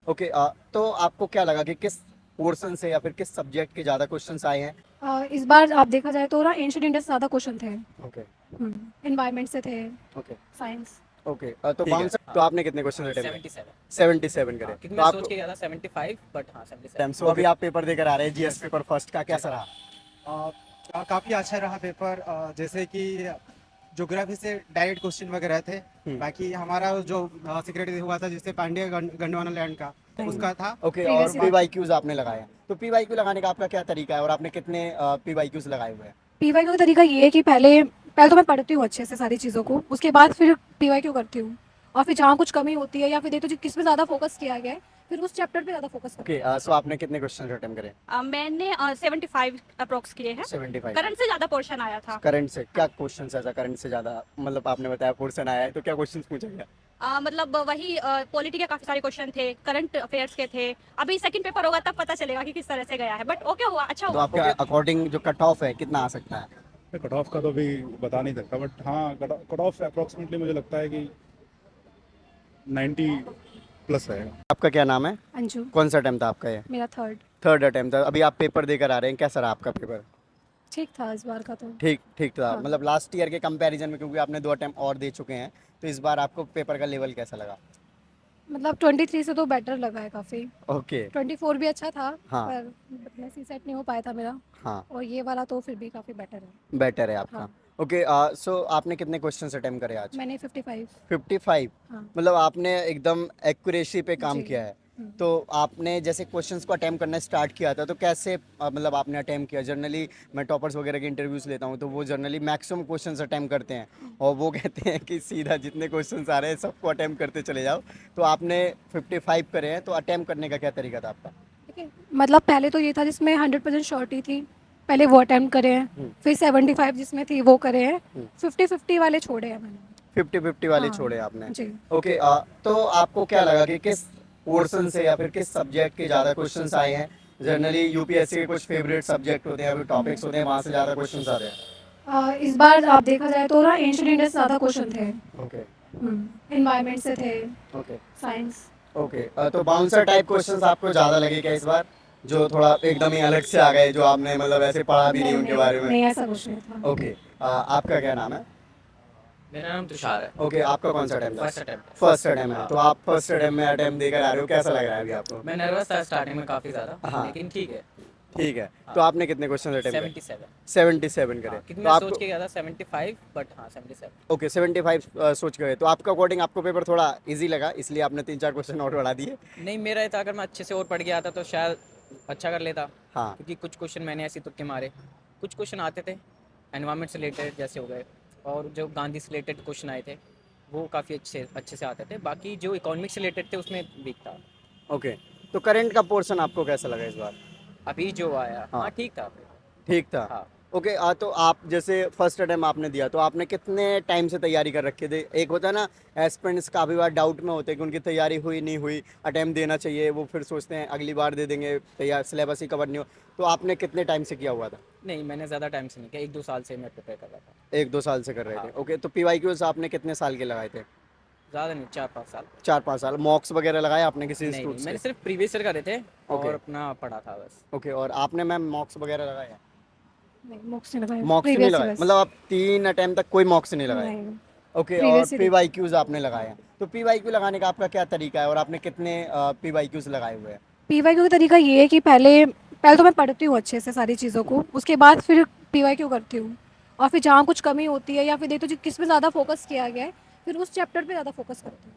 Okay तो आपको क्या लगा कि किस पोर्शन से या फिर किस सब्जेक्ट के ज़्यादा क्वेश्चंस आए हैं? इस बार आप देखा जाए तो ना एंशियंट इंडिया से ज़्यादा क्वेश्चन थे। ओके एनवायरनमेंट से थे, ओके साइंस। ओके तो ठीक है। बाउंसर तो आपने कितने क्वेश्चन अटेम्प्ट किए? 77। 77 करे। क्योंकि तो मैं सोच आपको के गया था 75 बट हाँ 77। टाइम सो अभी आप पेपर देकर आ रहे हैं जीएस पेपर फर्स्ट का कैसा रहा? काफ़ी अच्छा रहा पेपर। जैसे कि ज्योग्राफी से डायरेक्ट क्वेश्चन वगैरह थे। बाकी हमारा जो सेक्रेटरी हुआ था जिससे पांड्या गंडवाना लैंड का उसका था। ओके और Previous year। पीवाईक्यूज आपने लगाए हैं, तो पीवाईक्यू लगाने का आपका क्या तरीका है और आपने कितने पीवाईक्यूज लगाए हुए हैं? पीवाई क्यू का तरीका ये है कि पहले पहले तो मैं पढ़ती हूँ अच्छे से सारी चीज़ों को, उसके बाद फिर पीवाई क्यू करती हूँ। और फिर जहाँ कुछ कमी होती है या फिर देखो किस में ज़्यादा फोकस किया गया है, फिर उस चैप्टर पे ज़्यादा फोकस करती ओके सो आपने कितने क्वेश्चन अटेम्प्ट करे? मैंने 75 अप्रोक्स किए हैं। 75 करंट से ज्यादा पोर्शन आया था। करंट से क्या क्वेश्चन ऐसा करंट से ज़्यादा, मतलब आपने बताया पोर्शन आया है तो क्या क्वेश्चन पूछा गया? मतलब वही पॉलिटी के काफी सारे क्वेश्चन थे, करंट अफेयर्स के थे। अभी सेकंड पेपर होगा तब पता चलेगा कि किस तरह से गया है, बट ओके हुआ, अच्छा तो हुआ। आपके अकॉर्डिंग जो कट ऑफ है कितना आ सकता है? कट ऑफ का तो अभी बता नहीं सकता, बट हाँ कट ऑफ अप्रोक्सीमेटली मुझे लगता है कि 90 प्लस है। आपका क्या नाम है? हूँ। अंजू, कौन सा अटेम्प्ट था आपका ये? मेरा थर्ड अटेम्प्ट था। अभी आप पेपर देकर आ रहे हैं, कैसा रहा आपका पेपर? ठीक था इस बार का तो। ठीक ठीक था, हाँ। मतलब लास्ट ईयर के कंपैरिजन में, क्योंकि आपने 2 अटेम्प्ट और दे चुके हैं, तो इस बार आपको पेपर का लेवल कैसा लगा? मतलब 23 से तो बेटर लगा है काफ़ी। ओके 24 भी अच्छा था, हाँ। पर मैं सी सेट नहीं हो पाया था मेरा। हाँ और ये वाला तो फिर भी काफ़ी बेटर है। बेटर है आपका। हाँ। ओके सो आपने कितने क्वेश्चंस अटेम्प्ट करे आज? मैंने 55। 55। हाँ मतलब आपने एकदम एक्यूरेसी पे काम जी। किया है। तो आपने जैसे क्वेश्चंस को अटेम्प्ट करना स्टार्ट किया था तो कैसे मतलब आपने अटेम्प्ट किया? जनरली मैं टॉपर्स वगैरह के इंटरव्यूज लेता हूँ तो वो जनरली मैक्सिमम क्वेश्चंस अटेम्प्ट करते हैं और वो कहते हैं कि सीधा जितने क्वेश्चंस आ रहे हैं सबको अटेम्प्ट करते चले जाओ। तो आपने 55 करे हैं, तो अटेम्प्ट करने का क्या तरीका था आपका? ठीक है, मतलब पहले तो ये था जिसमें 100% श्योरिटी थी, पहले वो अटेम्प्ट करे हैं। फिर 75 जिसमें थी वो करे हैं। 50-50 वाले छोड़े हैं मैंने। 50-50 वाले हाँ, छोड़े आपने? जी। ओके तो आपको क्या लगा कि किस पोर्शन से या फिर किस सब्जेक्ट के ज़्यादा क्वेश्चंस आए हैं? जनरली यूपीएससी के कुछ फेवरेट सब्जेक्ट होते हैं, अभी टॉपिक्स होते हैं, वहाँ से ज़्यादा क्वेश्चंस आते हैं। इस बार आप देखा जाए तो ना एंशियंट इंडिया से ज़्यादा क्वेश्चन थे। ओके एनवायरनमेंट से थे, ओके साइंस। ओके तो बाउंसर टाइप क्वेश्चंस आपको ज़्यादा लगे क्या इस बार, जो थोड़ा एकदम ही अलग से आ गए, जो आपने मतलब ऐसे पढ़ा भी नहीं उनके बारे में? नहीं, ऐसा कुछ नहीं था। ओके आपका क्या नाम है? मेरा नाम तुषार है। ओके आपका कौन सा अटेम्प्ट था? First attempt. फर्स्ट अटेम्प्ट है, तो आप फर्स्ट अटेम्प्ट में अटेम्प्ट देकर आ रहे हो, कैसा लग रहा है अभी आपको? मैं नर्वस था स्टार्टिंग में काफी ज्यादा, हाँ। लेकिन ठीक है। ठीक है, तो आपने कितने क्वेश्चन अटेम्प्ट करे? 77। 77 करे। क्योंकि तो मैं आपको सोच के गया था 75 बट हाँ 77। ओके 75 सोच गए, तो आपका अकॉर्डिंग आपको पेपर थोड़ा इजी लगा इसलिए आपने 3-4 क्वेश्चन और बढ़ा दिए? नहीं, मेरा ये था अगर मैं अच्छे से और पढ़ गया था तो शायद अच्छा कर लेता। हाँ क्योंकि कुछ क्वेश्चन मैंने ऐसे तुक्के मारे, कुछ क्वेश्चन आते थे एनवायरनमेंट से रिलेटेड जैसे हो गए, और जो गांधी से रिलेटेड क्वेश्चन आए थे वो काफ़ी अच्छे से आते थे। बाकी जो इकोनॉमिक्स से रिलेटेड थे उसमें वीक था। ओके, तो करंट का पोर्शन आपको कैसा लगा इस बार? अभी जो आया हाँ। हाँ ठीक था। ठीक था। हाँ। ओके तो आप जैसे फर्स्ट अटेम्प्ट आपने दिया तो आपने कितने टाइम से तैयारी कर रखे थे? एक होता है ना एस्पिरेंट्स काफ़ी बार डाउट में होते हैं कि उनकी तैयारी हुई नहीं हुई, अटेम्प्ट देना चाहिए, वो फिर सोचते हैं अगली बार दे देंगे, तैयार सिलेबस ही कवर नहीं हो। तो आपने कितने टाइम से किया हुआ था? नहीं, मैंने ज़्यादा टाइम से नहीं किया, 1-2 साल से मैं प्रिपेयर कर रहा था। 1-2 साल से कर रहे थे। हाँ। ओके तो पीवाईक्यूज आपने कितने साल के लगाए थे? ज़्यादा नहीं, 4-5 साल। 4-5 साल। मॉक्स वगैरह लगाए आपने किसी नहीं इंस्टीट्यूट मैंने से? सिर्फ प्रीवियस ईयर करे थे ओके। और अपना पढ़ा था बस। ओके और आपने मैम मॉक्स वगैरह लगाए? नहीं, मॉक्स नहीं लगाए। मॉक्स नहीं Previous लगाए, years। मतलब आप 3 अटेम्प्ट तक कोई मॉक्स नहीं लगाए? नहीं। ओके और Previous year। पीवाईक्यूज आपने लगाए हैं, तो पीवाईक्यू लगाने का आपका क्या तरीका है और आपने कितने पीवाईक्यूज लगाए हुए हैं? पीवाई क्यू का तरीका ये है कि पहले पहले तो मैं पढ़ती हूँ अच्छे से सारी चीज़ों को, उसके बाद फिर पीवाई क्यू करती हूँ। और फिर जहाँ कुछ कमी होती है या फिर देखो किस में ज़्यादा फोकस किया गया है, फिर उस चैप्टर पे ज़्यादा फोकस करती हूँ।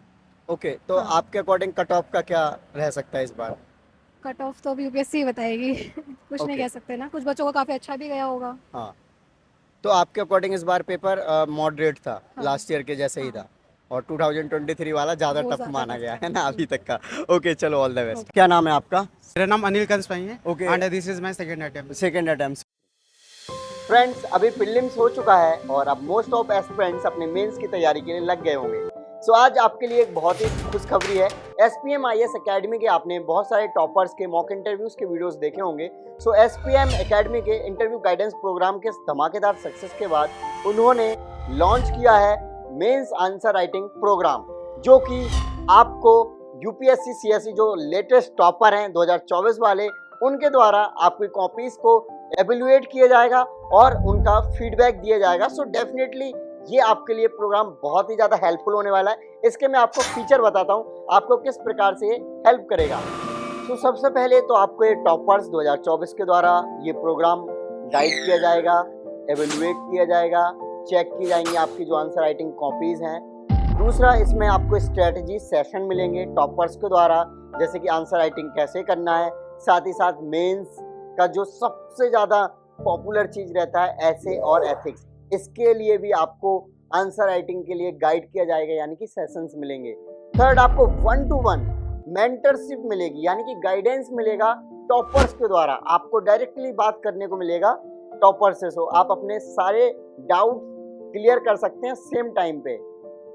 ओके तो हाँ। आपके अकॉर्डिंग कट ऑफ का क्या रह सकता है इस बार? कट ऑफ तो अभी यूपीएससी बताएगी। कुछ नहीं Okay। कह सकते ना, कुछ बच्चों को काफ़ी अच्छा भी गया होगा। हाँ तो आपके अकॉर्डिंग इस बार पेपर मॉडरेट था, हाँ। लास्ट ईयर के जैसे ही हाँ। था, और 2023 वाला ज़्यादा वो टफ ज़्यादा माना tough गया था। है ना अभी तक का? ओके चलो ऑल द बेस्ट। Okay। क्या नाम है आपका? मेरा नाम अनिल कंसपाई है। Okay। And this is my second attempt. Second attempt. Friends अभी प्रीलिम्स हो चुका है और अब मोस्ट ऑफ एस्पिरेंट्स अपने मेंस की तैयारी के लिए लग गए होंगे। सो आज आपके लिए एक बहुत ही खुशखबरी है। एसपीएम आईएएस एकेडमी के आपने बहुत सारे टॉपर्स के मॉक इंटरव्यूज के वीडियोस देखे होंगे। सो एसपीएम एकेडमी के इंटरव्यू गाइडेंस प्रोग्राम के धमाकेदार सक्सेस के बाद उन्होंने लॉन्च किया है मेंस आंसर राइटिंग प्रोग्राम, जो कि आपको यूपीएससी सीएससी जो लेटेस्ट टॉपर हैं 2024 वाले, उनके द्वारा आपकी कॉपीज को एवेल्युएट किया जाएगा और उनका फीडबैक दिया जाएगा। सो डेफिनेटली ये आपके लिए प्रोग्राम बहुत ही ज़्यादा हेल्पफुल होने वाला है। इसके मैं आपको फीचर बताता हूँ आपको किस प्रकार से ये हेल्प करेगा। तो सबसे पहले तो आपको ये टॉपर्स 2024 के द्वारा ये प्रोग्राम गाइड किया जाएगा, एवेल्युएट किया जाएगा, चेक की जाएंगी आपकी जो आंसर राइटिंग कॉपीज़ हैं। दूसरा, इसमें आपको स्ट्रेटजी सेशन मिलेंगे टॉपर्स के द्वारा, जैसे कि आंसर राइटिंग कैसे करना है। साथ ही साथ मेंस का जो सबसे ज़्यादा पॉपुलर चीज़ रहता है ऐसे और एथिक्स, इसके लिए भी आपको आंसर राइटिंग के लिए गाइड किया जाएगा, यानी कि सेशंस मिलेंगे। थर्ड, आपको 1-to-1 मेंटरशिप मिलेगी, यानी कि गाइडेंस मिलेगा टॉपर्स के द्वारा। आपको डायरेक्टली बात करने को मिलेगा टॉपर से, सो आप अपने सारे डाउट क्लियर कर सकते हैं सेम टाइम पे।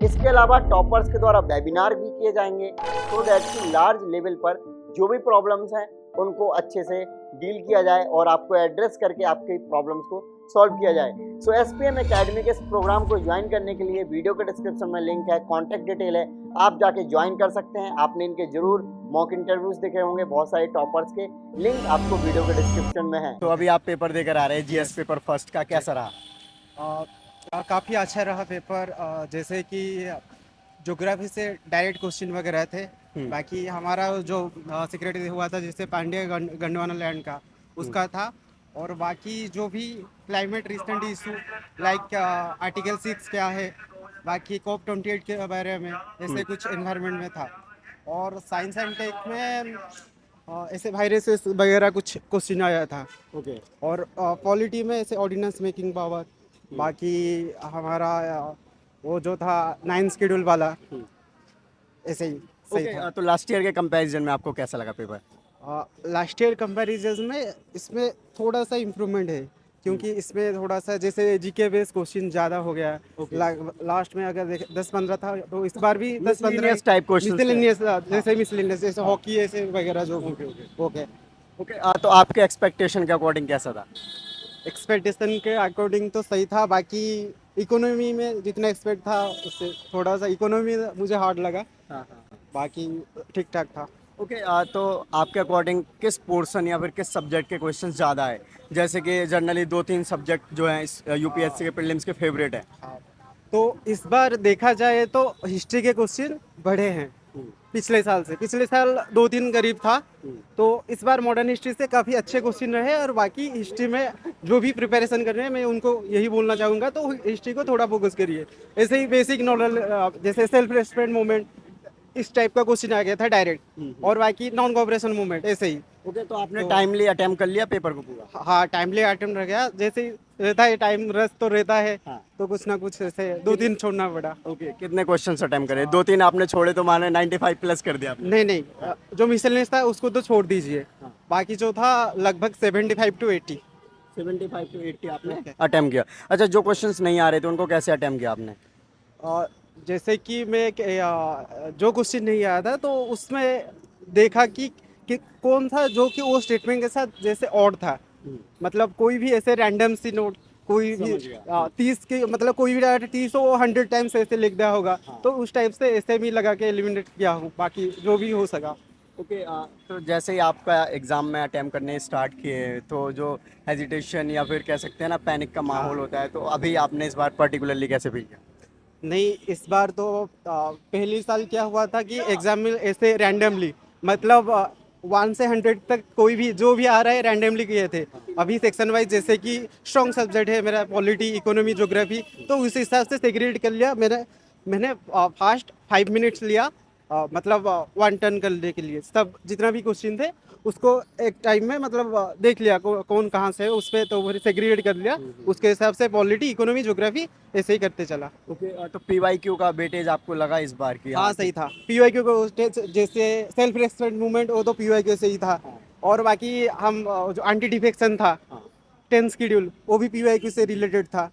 इसके अलावा टॉपर्स के द्वारा वेबिनार भी किए जाएंगे, सो दैट कि लार्ज लेवल पर जो भी प्रॉब्लम्स हैं उनको अच्छे से डील किया जाए और आपको एड्रेस करके आपके प्रॉब्लम्स को सॉल्व किया जाए। सो एसपीएम एकेडमी के इस प्रोग्राम को ज्वाइन करने के लिए वीडियो के डिस्क्रिप्शन में लिंक है, कॉन्टैक्ट डिटेल है, आप जाके ज्वाइन कर सकते हैं। आपने इनके जरूर मॉक इंटरव्यूज देखे होंगे बहुत सारे टॉपर्स के, लिंक आपको वीडियो के डिस्क्रिप्शन में है। तो अभी आप पेपर देकर आ रहे हैं जीएस पेपर फर्स्ट का, कैसा रहा? काफ़ी अच्छा रहा पेपर। जैसे कि ज्योग्राफी से डायरेक्ट क्वेश्चन वगैरह थे। बाकी हमारा जो सिक्योरिटी हुआ था जिससे पांड्या गंडवाना लैंड का उसका था, और बाकी जो भी climate recent issue like article 6 क्या है, बाकी COP28 के बारे में ऐसे कुछ एनवायरनमेंट में था। और साइंस एंड टेक में ऐसे वायरसेस वगैरह कुछ क्वेश्चन आया था। ओके। और पॉलिटी में ऐसे ऑर्डिनेंस मेकिंग पावर, बाकी हमारा वो जो था 9 शेड्यूल वाला ऐसे ही सही था। तो लास्ट ईयर के कंपैरिजन में आपको कैसा लगा पेपर? लास्ट ईयर कंपैरिजन में इसमें थोड़ा सा इम्प्रूवमेंट है, क्योंकि इसमें थोड़ा सा जैसे जीके बेस क्वेश्चन ज़्यादा हो गया है। लास्ट में अगर 10-15 था तो इस बार भी 10-15 टाइप क्वेश्चन, जैसे मिसलेनियस जैसे हॉकी ऐसे वगैरह जो ओके। तो आपके एक्सपेक्टेशन के अकॉर्डिंग कैसा था? एक्सपेक्टेशन के अकॉर्डिंग तो सही था। बाकी इकोनॉमी में जितना एक्सपेक्ट था उससे थोड़ा सा इकोनॉमी मुझे हार्ड लगा। बाकी ठीक ठाक था। ओके। तो आपके अकॉर्डिंग किस पोर्शन या फिर किस सब्जेक्ट के क्वेश्चन ज़्यादा है? जैसे कि जनरली 2-3 सब्जेक्ट जो हैं यूपीएससी के प्रीलिम्स के फेवरेट हैं। तो इस बार देखा जाए तो हिस्ट्री के क्वेश्चन बढ़े हैं पिछले साल से। पिछले साल 2-3 करीब था, तो इस बार मॉडर्न हिस्ट्री से काफ़ी अच्छे क्वेश्चन रहे। और बाकी हिस्ट्री में जो भी प्रिपरेशन कर रहे हैं मैं उनको यही बोलना चाहूँगा, तो हिस्ट्री को थोड़ा फोकस करिए। ऐसे ही बेसिक नॉलेज जैसे सेल्फ रेस्पेक्ट मूवमेंट इस टाइप का क्वेश्चन आ गया था डायरेक्ट, और बाकी नॉन कोऑपरेशन मूवमेंट ऐसे ही। ओके। तो आपने टाइमली अटेम्प्ट कर लिया पेपर को पूरा? हाँ, टाइमली अटेम्प्ट रह गया। जैसे ही रहता है टाइम रस तो रहता है। तो कुछ ना कुछ ऐसे 2-3 छोड़ना पड़ा। ओके। कितने क्वेश्चन अटेम्प्ट करे? 2-3 आपने छोड़े तो माने 95 प्लस कर दिया आपने? नहीं, जो मिसलेनियस था उसको तो छोड़ दीजिए। बाकी जो था लगभग 75 to 80 आपने अटेम्प्ट किया। अच्छा, जो क्वेश्चंस नहीं आ रहे थे उनको कैसे अटेम्प्ट किया आपने? जैसे कि मैं जो क्वेश्चन नहीं आया था तो उसमें देखा कि कौन था जो कि वो स्टेटमेंट के साथ जैसे ऑड था। मतलब कोई भी ऐसे रैंडम सी नोट कोई भी 30 के मतलब कोई भी 30 और 100 टाइम्स ऐसे लिख दिया होगा। तो उस टाइप से ऐसे भी लगा के एलिमिनेट किया हूँ, बाकी जो भी हो सका। ओके। तो जैसे ही आपका एग्ज़ाम में अटेम्प्ट करने स्टार्ट किए तो जो हेजिटेशन या फिर कह सकते हैं ना पैनिक का माहौल होता है, तो अभी आपने इस बार पर्टिकुलरली कैसे फील किया? नहीं, इस बार तो पहली साल क्या हुआ था कि एग्जाम में ऐसे रैंडमली मतलब 1 से 100 तक कोई भी जो भी आ रहा है रैंडमली किए थे। अभी सेक्शन वाइज जैसे कि स्ट्रॉन्ग सब्जेक्ट है मेरा पॉलिटी, इकोनॉमी, ज्योग्राफी, तो उस हिसाब से सेग्रीगेट कर लिया। मैंने फास्ट 5 मिनट्स लिया मतलब 1 टर्न करने के लिए। सब जितना भी क्वेश्चन थे उसको एक टाइम में मतलब देख लिया कौन कहाँ से है उस पर, तो वो सेग्रीगेट कर लिया। उसके हिसाब से पॉलिटी, इकोनॉमी, ज्योग्राफी ऐसे ही करते चला। ओके। तो पीवाईक्यू का वेटेज आपको लगा इस बार की? हाँ, सही था। पीवाईक्यू को जैसे सेल्फ रेस्पेक्ट मूवमेंट वो तो पीवाईक्यू से ही था। और बाकी हम जो एंटी डिफेक्शन था 10 शेड्यूल वो भी पीवाईक्यू से रिलेटेड था।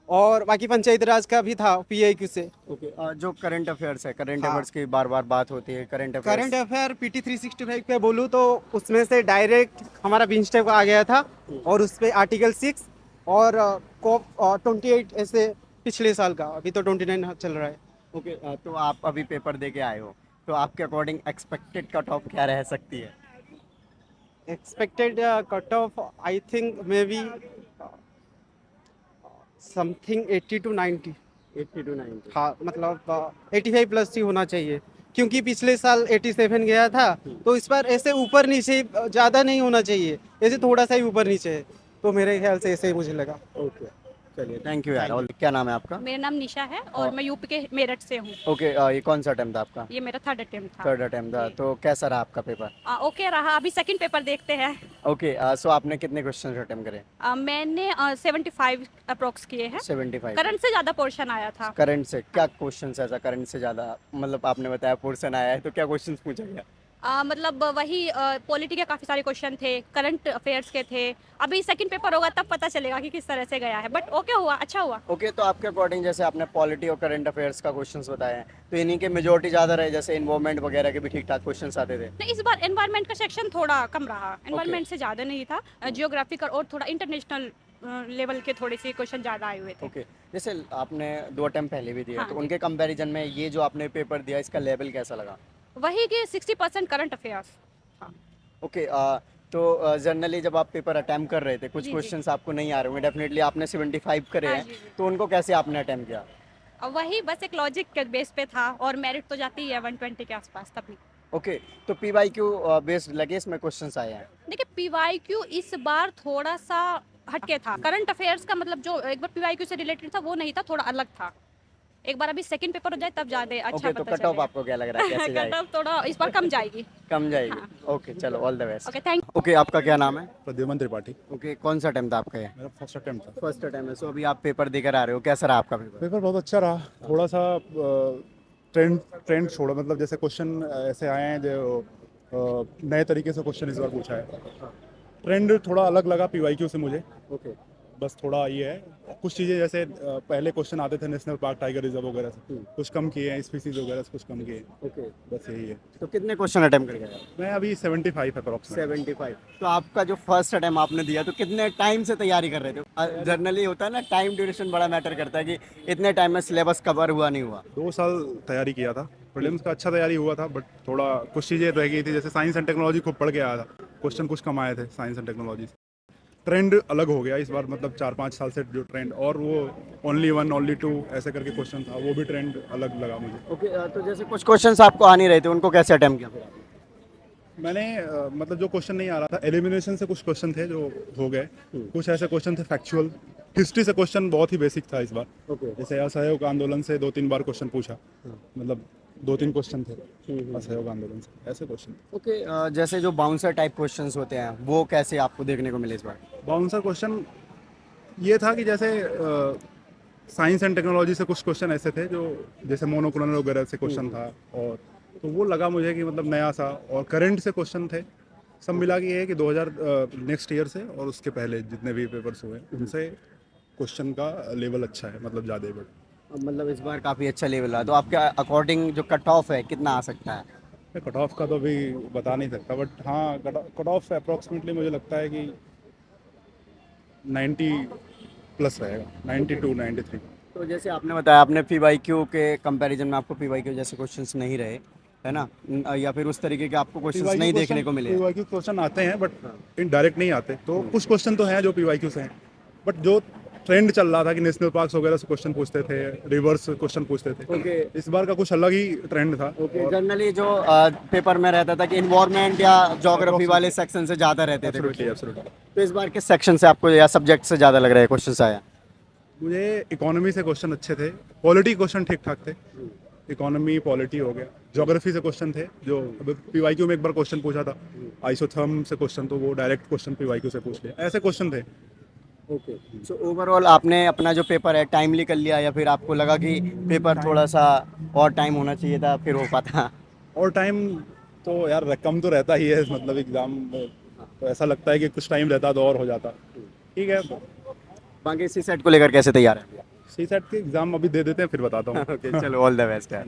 और बाकी पंचायती राज का भी था पीआईक्यू से। ओके। जो करंट अफेयर्स है, करंट अफेयर्स की बार बार बात होती है। करंट अफेयर पीटी 365 पे बोलूँ तो उसमें से डायरेक्ट हमारा बिंस्टेक आ गया था, और उस पर आर्टिकल 6 और COP28 ऐसे पिछले साल का, अभी तो 29 चल रहा है। ओके। तो आप अभी पेपर दे के आए हो, तो आपके अकॉर्डिंग एक्सपेक्टेड कट ऑफ क्या रह सकती है? Expected cut off I think may be something 80 to 90। 80 to 90। हाँ मतलब 85 प्लस ही होना चाहिए, क्योंकि पिछले साल 87 गया था, तो इस बार ऐसे ऊपर नीचे ज़्यादा नहीं होना चाहिए, ऐसे थोड़ा सा ही ऊपर नीचे है, तो मेरे ख्याल से ऐसे ही मुझे लगा। ओके, चलिए थैंक यू यार। और क्या नाम है आपका? मेरा नाम निशा है और मैं यूपी के मेरठ से हूँ। ओके, ये कौन सा अटेम्प्ट था आपका? ये मेरा थर्ड अटेम्प्ट था। थर्ड अटेम्प्ट था, तो कैसा रहा आपका पेपर? ओके रहा, अभी सेकंड पेपर देखते हैं। ओके, सो आपने कितने क्वेश्चन अटेम्प्ट करे? मैंने 75 अप्रोक्स किए हैं। 75। करंट से ज़्यादा पोर्शन आया था। करंट से क्या क्वेश्चन ऐसा करंट से ज़्यादा, मतलब आपने बताया पोर्शन आया है, तो क्या क्वेश्चन पूछा गया? मतलब वही पॉलिटी के काफ़ी सारे क्वेश्चन थे, करंट अफेयर्स के थे। अभी सेकंड पेपर होगा तब पता चलेगा कि किस तरह से गया है, बट ओके हुआ, अच्छा हुआ। ओके, तो आपके अकॉर्डिंग जैसे आपने पॉलिटी और करंट अफेयर्स का क्वेश्चंस बताए हैं, तो इन्हीं के मेजोरिटी ज़्यादा रहे, जैसे इन्वॉल्वमेंट वगैरह के भी ठीक ठाक क्वेश्चंस आते थे? नहीं, इस बार एनवायरनमेंट का सेक्शन थोड़ा कम रहा, एनवायरनमेंट से ज़्यादा नहीं था। जियोग्राफिकल और थोड़ा इंटरनेशनल लेवल के थोड़े से क्वेश्चन ज़्यादा आए हुए थे। ओके, जैसे आपने 2 अटेम्प्ट पहले भी दिए, हाँ तो जी। उनके कंपैरिजन में ये जो आपने पेपर दिया, इसका लेवल कैसा लगा? वही कि 60% करंट अफेयर्स। ओके, तो जनरली जब आप पेपर अटेम्प्ट कर रहे थे, कुछ जी, जी। क्वेश्चंस आपको नहीं आ रहे होंगे, डेफिनेटली आपने 75 करे हाँ हैं, जी, जी। तो उनको कैसे आपने अटेम्प्ट किया? वही बस एक लॉजिक के बेस पे था, और मेरिट तो जाती है 120 के आसपास तभी। ओके, तो PYQ बेस्ड लगे इसमें क्वेश्चंस आए हैं? देखिए, पीवाईक्यू इस बार थोड़ा सा हटके था। करंट अफेयर्स का मतलब जो एक बार पीवाईक्यू से रिलेटेड था वो नहीं था, थोड़ा अलग था। एक बार अभी सेकंड पेपर हो जाए तब ज्यादा अच्छा ओके, तो पता कट ऑफ चलेगा। आपको क्या लग रहा है, कैसे कट जाएगी? ऑफ थोड़ा इस बार कम जाएगी। कम जाएगी? हाँ। ओके, चलो all the best. Okay, thank okay, आपका क्या नाम है? प्रद्युमन त्रिपाठी। ओके, कौन सा अटेम्प्ट था आपका ये? मेरा फर्स्ट अटेम्प्ट था। फर्स्ट अटेम्प्ट है, सो अभी आप पेपर देकर आ रहे हो, कैसा रहा आपका पेपर? पेपर बहुत अच्छा रहा, थोड़ा सा ट्रेंड ट्रेंड छोड़ा, मतलब जैसे क्वेश्चन ऐसे आए हैं जो नए तरीके से क्वेश्चन इस बार पूछा है। ट्रेंड थोड़ा अलग लगा PYQ से मुझे, ओके, बस थोड़ा ये है कुछ चीज़ें जैसे पहले क्वेश्चन आते थे नेशनल पार्क, टाइगर रिजर्व वगैरह से, कुछ कम किए हैं, स्पीसीज वगैरह से कुछ कम किए हैं, ओके, बस यही है। तो कितने क्वेश्चन अटेम्प्ट कर गए? मैं अभी 75 अप्रॉक्सीमेट। 75। तो आपका जो फर्स्ट अटेम्प्ट आपने दिया, तो कितने टाइम से तैयारी कर रहे थे? जनरली होता है ना, टाइम ड्यूरेशन बड़ा मैटर करता है कि इतने टाइम में सिलेबस कवर हुआ नहीं हुआ। 2 साल तैयारी किया था, प्रीलिम्स का अच्छा तैयारी हुआ था, बट थोड़ा कुछ चीज़ें रह गई थी, जैसे साइंस एंड टेक्नोलॉजी खूब पढ़ के आया था, क्वेश्चन कुछ कम आए थे साइंस एंड टेक्नोलॉजी से। ट्रेंड अलग हो गया इस बार, मतलब 4-5 साल से जो ट्रेंड, और वो ओनली 1 ओनली 2 ऐसे करके क्वेश्चन था, वो भी ट्रेंड अलग लगा मुझे। ओके, तो जैसे कुछ क्वेश्चंस आपको आ नहीं रहे थे, उनको कैसे अटेम्प्ट किया फिर आपने? मैंने मतलब जो क्वेश्चन नहीं आ रहा था, एलिमिनेशन से कुछ क्वेश्चन थे जो हो गए, कुछ ऐसे क्वेश्चन थे फैक्चुअल। हिस्ट्री से क्वेश्चन बहुत ही बेसिक था इस बार, ओके, जैसे असहयोग आंदोलन से 2-3 बार क्वेश्चन पूछा, मतलब 2-3 क्वेश्चन थे असहयोग आंदोलन से, ऐसे क्वेश्चन। ओके, जैसे जो बाउंसर टाइप क्वेश्चंस होते हैं, वो कैसे आपको देखने को मिले इस बार? बाउंसर क्वेश्चन ये था कि जैसे साइंस एंड टेक्नोलॉजी से कुछ क्वेश्चन ऐसे थे जो जैसे मोनोक्लोनल वगैरह से क्वेश्चन था, और तो वो लगा मुझे कि मतलब नया सा, और करंट से क्वेश्चन थे, सब मिला के ये है कि 2000 नेक्स्ट ईयर से और उसके पहले जितने भी पेपर्स हुए उनसे क्वेश्चन का लेवल अच्छा है, मतलब ज़्यादा ही बड़ा। मतलब इस बार काफ़ी अच्छा लेवल रहा, तो आपके अकॉर्डिंग जो कट ऑफ है कितना आ सकता है? मैं कट ऑफ का तो अभी बता नहीं सकता, बट हाँ कट ऑफ अप्रॉक्सीमेटली मुझे लगता है कि 90 प्लस रहेगा, 92 93। तो जैसे आपने बताया, आपने PYQ के कंपैरिजन में आपको PYQ जैसे क्वेश्चंस नहीं रहे, है ना, या फिर उस तरीके के आपको क्वेश्चंस नहीं देखने को मिले? PYQ क्वेश्चन आते हैं बट इनडायरेक्ट नहीं आते, तो कुछ क्वेश्चन तो हैं जो PYQ से हैं, बट जो ट्रेंड चल रहा था कि नेशनल पार्क्स वगैरह से क्वेश्चन पूछते थे, रिवर्स क्वेश्चन पूछते थे, ओके, इस बार का कुछ अलग ही ट्रेंड था। ओके, जनरली जो पेपर में रहता था कि इन्वायरमेंट या ज्योग्राफी वाले सेक्शन से ज़्यादा रहते थे एब्सोल्युटली questions। एब्सोल्युटली। तो इस बार किस सेक्शन से आपको या सब्जेक्ट से ज़्यादा लग रहा है क्वेश्चंस आया? मुझे इकोनॉमी से क्वेश्चन अच्छे थे, पॉलिटी क्वेश्चन ठीक ठाक थे, इकोनॉमी पॉलिटी हो गया, ज्योग्राफी से क्वेश्चन थे जो PYQ में एक बार क्वेश्चन पूछा था, आइसोथर्म से क्वेश्चन, तो वो डायरेक्ट क्वेश्चन PYQ से पूछ लिया, ऐसे क्वेश्चन थे। ओके, सो ओवरऑल आपने अपना जो पेपर है टाइमली कर लिया, या फिर आपको लगा कि पेपर थोड़ा सा और टाइम होना चाहिए था फिर हो पाता? और टाइम तो यार कम तो रहता ही है, मतलब एग्ज़ाम में तो ऐसा लगता है कि कुछ टाइम रहता तो और हो जाता। ठीक है, बाकी CSET को लेकर कैसे तैयार है? CSET के एग्ज़ाम अभी दे देते हैं फिर बताता हूँ। ओके, चलो ऑल द बेस्ट यार।